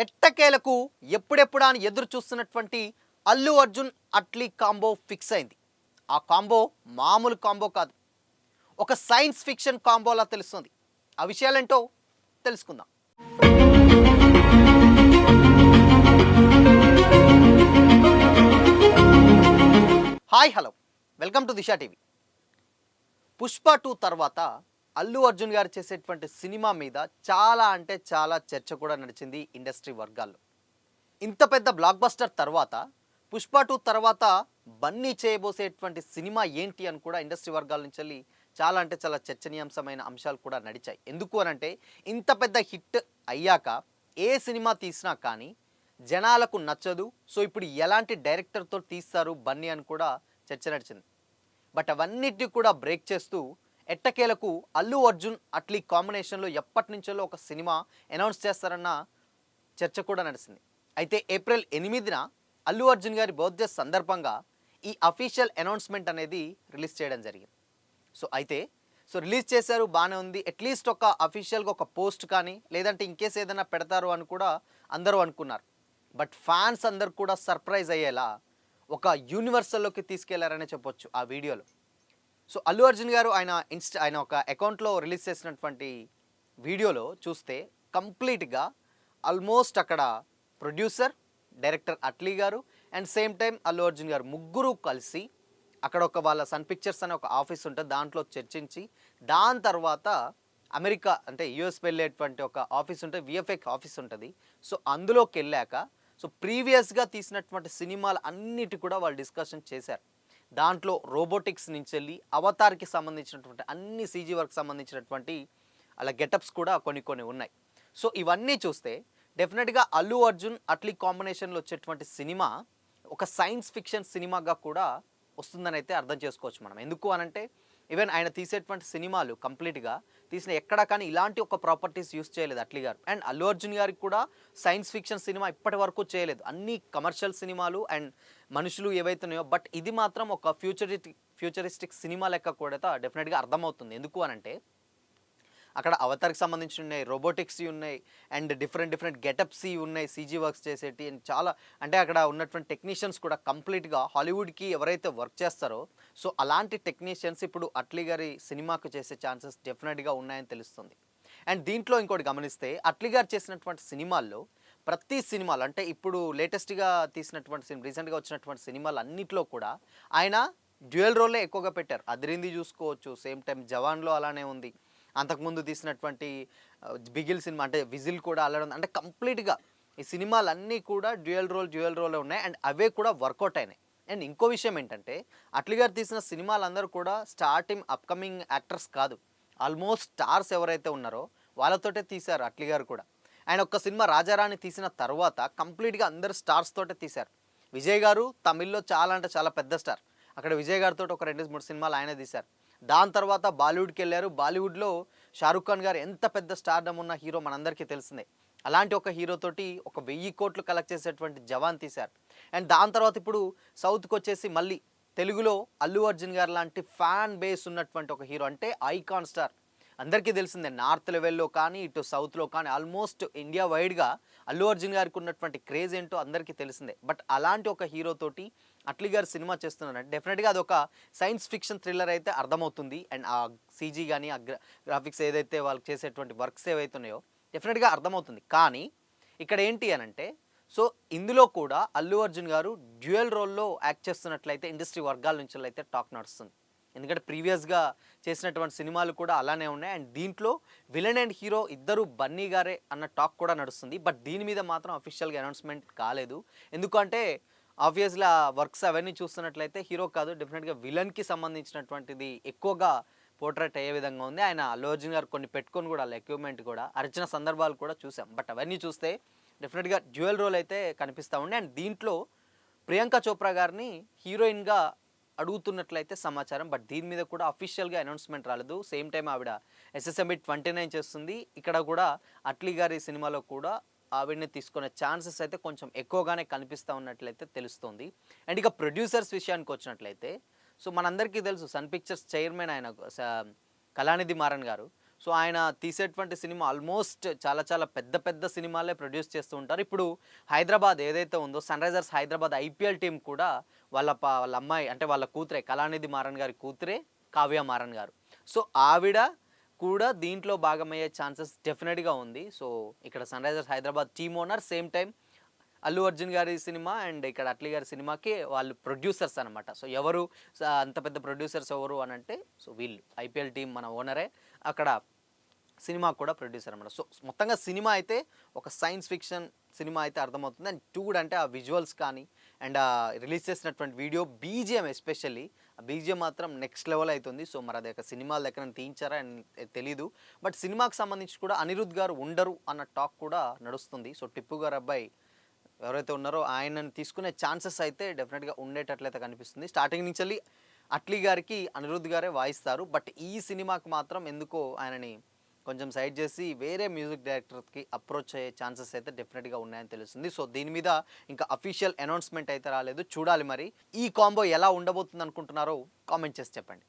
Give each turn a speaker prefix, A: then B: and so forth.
A: ఎట్టకేలకు ఎప్పుడెప్పుడా అని ఎదురు చూస్తున్నటువంటి అల్లు అర్జున్ అట్లీ కాంబో ఫిక్స్ అయింది. ఆ కాంబో మామూలు కాంబో కాదు. ఒక సైన్స్ ఫిక్షన్ కాంబోలా తెలుస్తుంది. ఆ విషయాలేంటో తెలుసుకుందాం. Hi hello, welcome to Disha TV. Pushpa 2 తర్వాత అల్లు అర్జున్ గారు చేసేటువంటి సినిమా మీద చాలా అంటే చాలా చర్చ కూడా నడిచింది ఇండస్ట్రీ వర్గాల్లో. ఇంత పెద్ద బ్లాక్ బస్టర్ తర్వాత పుష్ప 2 తర్వాత బన్నీ చేయబోసేటువంటి సినిమా ఏంటి అని కూడా ఇండస్ట్రీ వర్గాల నుంచి వెళ్ళి చాలా అంటే చాలా చర్చనీయాంశమైన అంశాలు కూడా నడిచాయి. ఎందుకు అనంటే ఇంత పెద్ద హిట్ అయ్యాక ఏ సినిమా తీసినా కానీ జనాలకు నచ్చదు. సో ఇప్పుడు ఎలాంటి డైరెక్టర్తో తీస్తారు బన్నీ అని కూడా చర్చ నడిచింది. బట్ అవన్నిటిని కూడా బ్రేక్ చేస్తూ ఎట్టకేలకు అల్లు అర్జున్ అట్లీ కాంబినేషన్లో ఎప్పటి నుంచో ఒక సినిమా అనౌన్స్ చేస్తారన్న చర్చ కూడా నడిచింది. అయితే ఏప్రిల్ 8న అల్లు అర్జున్ గారి బర్త్డే సందర్భంగా ఈ అఫీషియల్ అనౌన్స్మెంట్ అనేది రిలీజ్ చేయడం జరిగింది. సో రిలీజ్ చేశారు, బాగానే ఉంది. అట్లీస్ట్ ఒక అఫీషియల్గా ఒక పోస్ట్ కానీ లేదంటే ఇంకేస్ ఏదైనా పెడతారు అని కూడా అందరూ అనుకున్నారు. బట్ ఫ్యాన్స్ అందరు కూడా సర్ప్రైజ్ అయ్యేలా ఒక యూనివర్సల్లోకి తీసుకెళ్లారనే చెప్పొచ్చు ఆ వీడియోలో. సో అల్లు అర్జున్ గారు ఆయన ఒక అకౌంట్లో రిలీజ్ చేసినటువంటి వీడియోలో చూస్తే కంప్లీట్గా ఆల్మోస్ట్ అక్కడ ప్రొడ్యూసర్, డైరెక్టర్ అట్లీ గారు and same time Allu Arjun గారు ముగ్గురు కలిసి అక్కడ ఒక వాళ్ళ సన్ పిక్చర్స్ అనే ఒక ఆఫీస్ ఉంటుంది, దాంట్లో చర్చించి దాని తర్వాత అమెరికా అంటే యుఎస్ వెళ్ళేటువంటి ఒక ఆఫీస్ ఉంటుంది, విఎఫ్ఎక్స్ ఆఫీస్ ఉంటుంది. సో అందులోకి వెళ్ళాక సో ప్రీవియస్గా తీసినటువంటి సినిమాలు అన్నిటి కూడా వాళ్ళు డిస్కషన్ చేశారు. దాంట్లో రోబోటిక్స్ నుంచి వెళ్ళి అవతార్కి సంబంధించినటువంటి అన్ని సీజీ వర్క్ సంబంధించినటువంటి అలా గెటప్స్ కూడా కొన్ని ఉన్నాయి. సో ఇవన్నీ చూస్తే డెఫినెట్గా అల్లు అర్జున్ అట్లీ కాంబినేషన్లో వచ్చేటువంటి సినిమా ఒక సైన్స్ ఫిక్షన్ సినిమాగా కూడా వస్తుందని అయితే అర్థం చేసుకోవచ్చు మనం. ఎందుకు అనంటే ఈవెన్ ఆయన తీసేటువంటి సినిమాలు కంప్లీట్గా తీసిన ఎక్కడా కానీ ఇలాంటి ఒక ప్రాపర్టీస్ యూస్ చేయలేదు అట్లీ గారు. అండ్ అల్లు అర్జున్ గారికి కూడా సైన్స్ ఫిక్షన్ సినిమా ఇప్పటి వరకు చేయలేదు. అన్ని కమర్షియల్ సినిమాలు అండ్ మనుషులు ఏవైతున్నాయో, బట్ ఇది మాత్రం ఒక ఫ్యూచరిస్టిక్ సినిమా లెక్క కూడా డెఫినెట్గా అర్థమవుతుంది. ఎందుకు అనంటే అక్కడ అవతార్కి సంబంధించి ఉన్నాయి, రోబోటిక్స్ ఉన్నాయి అండ్ డిఫరెంట్ గెటప్స్ ఉన్నాయి, సీజీ వర్క్స్ చేసేటి అండ్ చాలా అంటే అక్కడ ఉన్నటువంటి టెక్నీషియన్స్ కూడా కంప్లీట్గా హాలీవుడ్కి ఎవరైతే వర్క్ చేస్తారో సో అలాంటి టెక్నీషియన్స్ ఇప్పుడు అట్లీ గారి సినిమాకు చేసే ఛాన్సెస్ డెఫినెట్గా ఉన్నాయని తెలుస్తుంది. అండ్ దీంట్లో ఇంకోటి గమనిస్తే అట్లీ గారు చేసినటువంటి సినిమాల్లో ప్రతి సినిమాలు అంటే ఇప్పుడు లేటెస్ట్గా తీసినటువంటి రీసెంట్గా వచ్చినటువంటి సినిమాలు అన్నింటిలో కూడా ఆయన డ్యూయల్ రోలే ఎక్కువగా పెట్టారు. అదిరింది చూసుకోవచ్చు, సేమ్ టైం జవాన్లో అలానే ఉంది, అంతకుముందు తీసినటువంటి బిగిల్ సినిమా అంటే విజిల్ కూడా అలానే ఉంది. అంటే కంప్లీట్గా ఈ సినిమాలన్నీ కూడా డ్యూయల్ రోలే ఉన్నాయి అండ్ అవే కూడా వర్కౌట్ అయినాయి. అండ్ ఇంకో విషయం ఏంటంటే అట్లీ గారు తీసిన సినిమాలందరూ కూడా స్టార్టింగ్ అప్కమింగ్ యాక్టర్స్ కాదు, ఆల్మోస్ట్ స్టార్స్ ఎవరైతే ఉన్నారో వాళ్ళతోటే తీశారు అట్లీ గారు కూడా. ఆయన ఒక్క సినిమా రాజారాణి తీసిన తర్వాత కంప్లీట్గా అందరు స్టార్స్ తోటే తీశారు. విజయ్ గారు తమిళ్లో చాలా అంటే చాలా పెద్ద స్టార్, అక్కడ విజయ్ గారితో ఒక 2-3 సినిమాలు ఆయన తీశారు. దాని తర్వాత బాలీవుడ్కి వెళ్ళారు. బాలీవుడ్లో షారుఖ్ ఖాన్ గారు ఎంత పెద్ద స్టార్డమ్ ఉన్న హీరో మనందరికీ తెలిసిందే. అలాంటి ఒక హీరోతోటి ఒక 1000 కోట్లు కలెక్ట్ చేసేటువంటి జవాన్ తీశారు. అండ్ దాని తర్వాత ఇప్పుడు సౌత్కి వచ్చేసి మళ్ళీ తెలుగులో అల్లు అర్జున్ గారు లాంటి ఫ్యాన్ బేస్ ఉన్నటువంటి ఒక హీరో అంటే ఐకాన్ స్టార్ అందరికీ తెలిసిందే. నార్త్ లెవెల్లో కానీ ఇటు సౌత్లో కానీ ఆల్మోస్ట్ ఇండియా వైడ్గా అల్లు అర్జున్ గారికి ఉన్నటువంటి క్రేజ్ ఏంటో అందరికీ తెలిసిందే. బట్ అలాంటి ఒక హీరోతోటి అట్లీ గారు సినిమా చేస్తున్నారంటే డెఫినెట్గా అదొక సైన్స్ ఫిక్షన్ థ్రిల్లర్ అయితే అర్థమవుతుంది. అండ్ ఆ సీజీ కానీ ఆ గ్రాఫిక్స్ ఏదైతే వాళ్ళకి చేసేటువంటి వర్క్స్ ఏవైతే ఉన్నాయో డెఫినెట్గా అర్థమవుతుంది. కానీ ఇక్కడ ఏంటి అనంటే సో ఇందులో కూడా అల్లు అర్జున్ గారు డ్యూయల్ రోల్లో యాక్ట్ చేస్తున్నట్లయితే ఇండస్ట్రీ వర్గాల నుంచి అయితే టాక్ నడుస్తుంది. ఎందుకంటే ప్రీవియస్గా చేసినటువంటి సినిమాలు కూడా అలానే ఉన్నాయి. అండ్ దీంట్లో విలన్ అండ్ హీరో ఇద్దరు బన్నీ గారే అన్న టాక్ కూడా నడుస్తుంది. బట్ దీని మీద మాత్రం అఫీషియల్గా అనౌన్స్మెంట్ కాలేదు. ఎందుకంటే ఆబ్వియస్లీ ఆ వర్క్స్ అవన్నీ చూస్తున్నట్లయితే హీరో కాదు, డెఫినెట్గా విలన్కి సంబంధించినటువంటిది ఎక్కువగా పోర్ట్రేట్ అయ్యే విధంగా ఉంది. ఆయన అల్లు అర్జున్ గారు కొన్ని పెట్టుకొని కూడా వాళ్ళ ఎక్విప్మెంట్ కూడా అరిచిన సందర్భాలు కూడా చూసాం. బట్ అవన్నీ చూస్తే డెఫినెట్గా డ్యూయల్ రోల్ అయితే కనిపిస్తూ ఉండే. అండ్ దీంట్లో ప్రియాంక చోప్రా గారిని హీరోయిన్గా అడుగుతున్నట్లయితే సమాచారం. బట్ దీని మీద కూడా అఫీషియల్గా అనౌన్స్మెంట్ రాలేదు. సేమ్ టైం ఆవిడ SSMB 29 చేస్తుంది. ఇక్కడ కూడా అట్లీ గారి సినిమాలో కూడా ఆవిడని తీసుకునే ఛాన్సెస్ అయితే కొంచెం ఎక్కువగానే కనిపిస్తూ ఉన్నట్లయితే తెలుస్తుంది. అండ్ ఇక ప్రొడ్యూసర్స్ విషయానికి వచ్చినట్లయితే సో మనందరికీ తెలుసు సన్ పిక్చర్స్ చైర్మన్ ఆయన కళానిధి మారన్ గారు. సో ఆయన తీసేటువంటి సినిమా ఆల్మోస్ట్ చాలా చాలా పెద్ద పెద్ద సినిమాలే ప్రొడ్యూస్ చేస్తూ ఉంటారు. ఇప్పుడు హైదరాబాద్ ఏదైతే ఉందో Sunrisers Hyderabad IPL team కూడా వాళ్ళ అమ్మాయి అంటే వాళ్ళ కూతురే కళానిధి మారన్ గారి కూతురే కావ్య మారన్ గారు. సో ఆవిడ కూడా దీంట్లో భాగమయ్యే ఛాన్సెస్ డెఫినెట్‌గా ఉంది. సో ఇక్కడ Sunrisers Hyderabad team owner same time Allu Arjun గారి సినిమా అండ్ ఇక్కడ అట్లీ గారి సినిమాకి వాళ్ళు ప్రొడ్యూసర్స్ అనమాట. సో ఎవరు అంత పెద్ద ప్రొడ్యూసర్స్ ఎవరు అనంటే సో వీళ్ళు ఐపీఎల్ టీమ్ మన ఓనరే అక్కడ సినిమా కూడా ప్రొడ్యూసర్ అనమాట. సో మొత్తంగా సినిమా అయితే ఒక సైన్స్ ఫిక్షన్ సినిమా అయితే అర్థమవుతుంది. అండ్ చూడ్ అంటే ఆ విజువల్స్ కానీ అండ్ రిలీజ్ చేసినటువంటి వీడియో బీజిఎం ఎస్పెషల్లీ ఆ బీజిఎం మాత్రం నెక్స్ట్ లెవెల్ అవుతుంది. సో మరి అది సినిమాల దగ్గర తీయించారా అని తెలీదు. బట్ సినిమాకి సంబంధించి కూడా అనిరుద్ గారు ఉండరు అన్న టాక్ కూడా నడుస్తుంది. సో టిప్పు గారు అబ్బాయి ఎవరైతే ఉన్నారో ఆయనను తీసుకునే ఛాన్సెస్ అయితే డెఫినెట్‌గా ఉండేటట్లయితే కనిపిస్తుంది. స్టార్టింగ్ నుంచి అట్లీ గారికి అనిరుద్ గారే వాయిస్తారు. బట్ ఈ సినిమాకి మాత్రం ఎందుకో ఆయనని కొంచెం సైడ్ చేసి వేరే మ్యూజిక్ డైరెక్టర్‌కి అప్రోచ్ అయ్యే ఛాన్సెస్ అయితే డెఫినెట్‌గా ఉన్నాయని తెలుస్తుంది. సో దీని మీద ఇంకా అఫీషియల్ అనౌన్స్‌మెంట్ అయితే రాలేదు. చూడాలి మరి. ఈ కాంబో ఎలా ఉండబోతుంది అనుకుంటున్నారో కామెంట్ చేసి చెప్పండి.